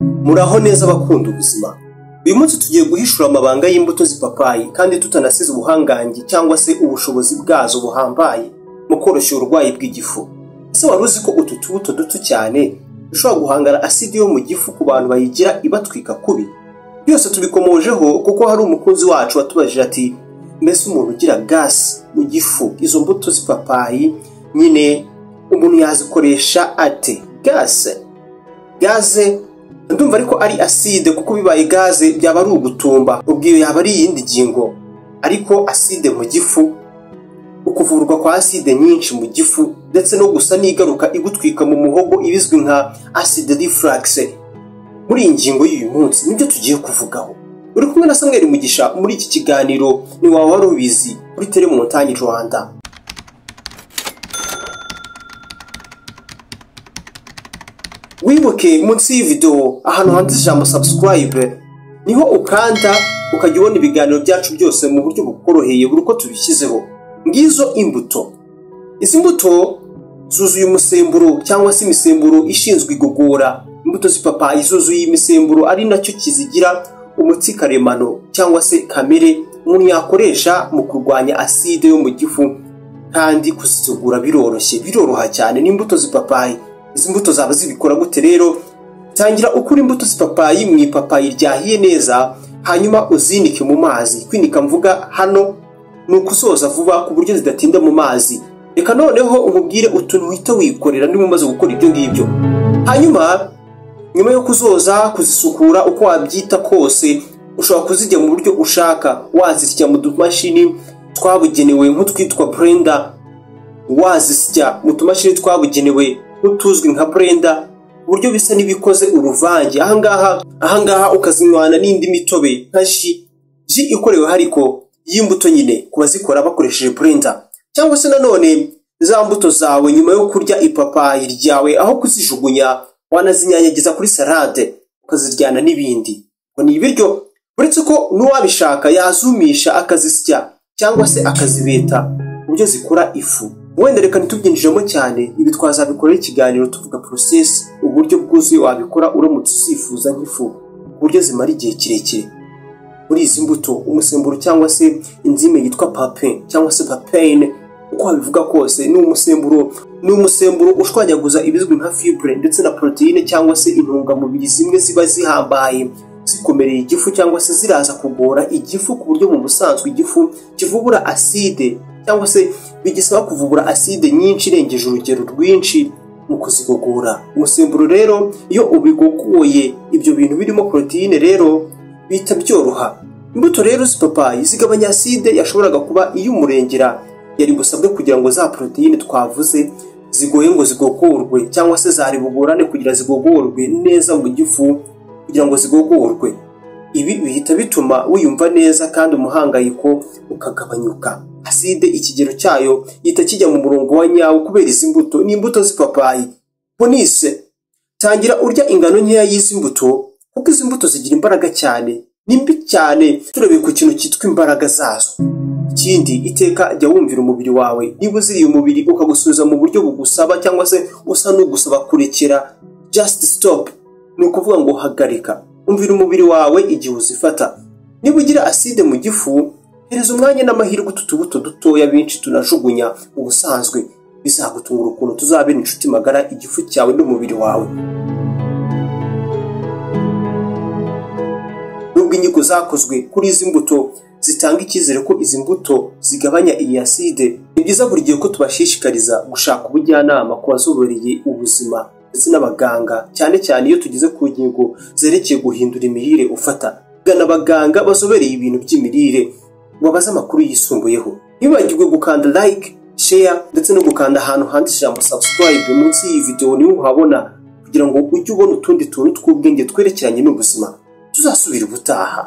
Muraho neza bakunda ubuzima. Uyu munsi tugiye guhishura amabanga y'imbuto z'ipapayi kandi tutanasize ubuhangange cyangwa se ubushobozi bwazo buhambaye mu koroshya uburwayi bw'igifu. Ese wari uzi ko utu tubuto duto cyane dushobora guhangara aside yo mu gifu ku bantu bayigira ibatwika kubi? Byose tubikomojeho kuko hari umukunzi wacu watubajije ati mbese umuntu ugira gazi mu gifu izo mbuto z'ipapayi nyine umuntu yazikoresha ate? Gaze ndumva ariko ari aside kuko bibaye gaze byaba ari ugutumba, ubwiyo yaba ari iyindi ngingo. Ariko aside mu gifu, ukuvurwa kwa aside nyinshi mu gifu ndetse no gusa n'igaruka igutwika mu muhogo ibizwi nka acide reflux. Muri iyi ngingo y'uyu munsi nibyo tugiye kuvugaho. Uri kumwe na Samuel Mugisha muri iki kiganiro ni wawe wari ubizi kuri Tele Montagne Rwanda. Wibuke munsi y'iyi video ahantu handitse ijambo subscribe niho ukanda ukajya ubona ibiganiro byacu byose mu buryo bukoroheye buri uko tubishyizeho. Ngizo imbuto. Izi mbuto zuzuye umusemburo cyangwa se imisemburo ishinzwe igogora. Imbuto z'ipapayi zuzuye imisemburo ari nacyo kizigira umuti karemano cyangwa se kamere umuntu yakoresha mu kurwanya aside yo mu gifu, kandi kuzitegura biroroha cyane n'imbuto z'ipapayi. Izi mbuto zaba zibikora gute rero? Tangira ukura imbuto z'ipapayi mu ipapayi ryahiye neza, hanyuma uzinike mu mazi. Kwinika mvuga hano ni ukuzoza vuba ku buryo zidatinda mu mazi. Reka noneho umubwire utuntu uhita wikorera niba umaze gukora ibyo ngibyo. Hanyuma nyuma yo kuzoza kuzisukura uko wabyita kose, ushobora kuzijya mu buryo ushaka. Wazisya mu tumashini twabugenewe nk'utwitwa blender, wazisya mu tumashini twabugenewe utuzwi nka blender, uburyo bisa n'ibikoze uruvange. Ahangaha ukazinywana n'indi mitobe nka ji ikorewe hariko y'imbuto nyine kuba zikora bakoresheje blender. Cyangwa se nanone za mbuto zawe nyuma yo kurya ipapayi ryawe aho kuzijugunya wanazinyanyagiza kuri salade ukaziryana n'ibindi. Ngo ni ibiryo uretse ko n'uwabishaka yazumisha akazisya cyangwa se akazibeta uburyo zikora ifu. Wenda reka ntitubyinjiremo cyane, ibi twazabikorera ikiganiro tuvuga process, uburyo bwuzuye wabikora uramutse usifuza nk'ifu, uburyo zimara igihe kirekire. Muri izi mbuto umusemburo cyangwa se inzime yitwa papayi cyangwa se papayi uko wabivuga kose ni umusemburo ushwanyaguza ibizwi nka fibre ndetse na proteine cyangwa se intungamubiri zimwe ziba zihambaye zikomereye igifu cyangwa se ziraza kugora igifu ku buryo mu busanzwe igifu kivubura aside cyangwa se bigisaba kuvubura aside nyinshi irengeje urugero rwinshi mu kuzigogora. Umusemburo rero iyo ubigogoye ibyo bintu birimo proteine rero bita byoroha. Imbuto rero z'ipapayi zigabanya aside yashoboraga kuba iy'umurengera yari gusabwe kugira ngo za proteine twavuze zigoye ngo zigogorwe, cyangwa se zari bugorane kugira zigogorwe neza mu gifu kugira ngo zigogorwe. Ibi bihita bituma wiyumva neza kandi umuhangayiko ukagabanyuka. Aside ikigero cyayo yita kijya mu murongo wa nyawo kubera izi mbuto ni imbuto z'ipapayi. Bonise, tangira urya ingano nkeya y'izi mbuto kuko izi mbuto zigira imbaraga cyane, nimbi cyane turebe ku kintu cyitwa imbaraga zazo. Ikindi, iteka jya wumvira umubiri wawe. Niba uziriye umubiri ukagusubiza mu buryo bugusaba cyangwa se usa n'ugusaba kurekera, just stop, ni ukuvuga ngo hagarika. Umvira umubiri wawe igihe uzifata. Niba ugira aside mu gifu, hereza umwanya n'amahirwe utu tubuto dutoya benshi tunajugunya ubusanzwe. Bizagutungura ukuntu tuzabera inshuti magara igifu cyawe n'umubiri wawe. Nubwo inyigo zakozwe kuri izi mbuto zitanga icyizere ko izi mbuto zigabanya iyi aside, ni byiza buri gihe ko tubashishikariza gushaka ubujyanama ku bazobereye ubuzima ndetse n'abaganga, cyane cyane iyo tugeze ku ngingo zerekeye guhindura imirire ufata. Gana abaganga bazobereye ibintu by'imirire wabaza amakuru yisumbuyeho. Ntibibagirwe gukanda like, share ndetse no gukanda ahantu handitse ijambo subscribe munsi y'iyi video niho uhabona kugira ngo ujye ubona utundi tuntu tw'ubwenge twerekeranye n'ubuzima. Tuzasubira ubutaha.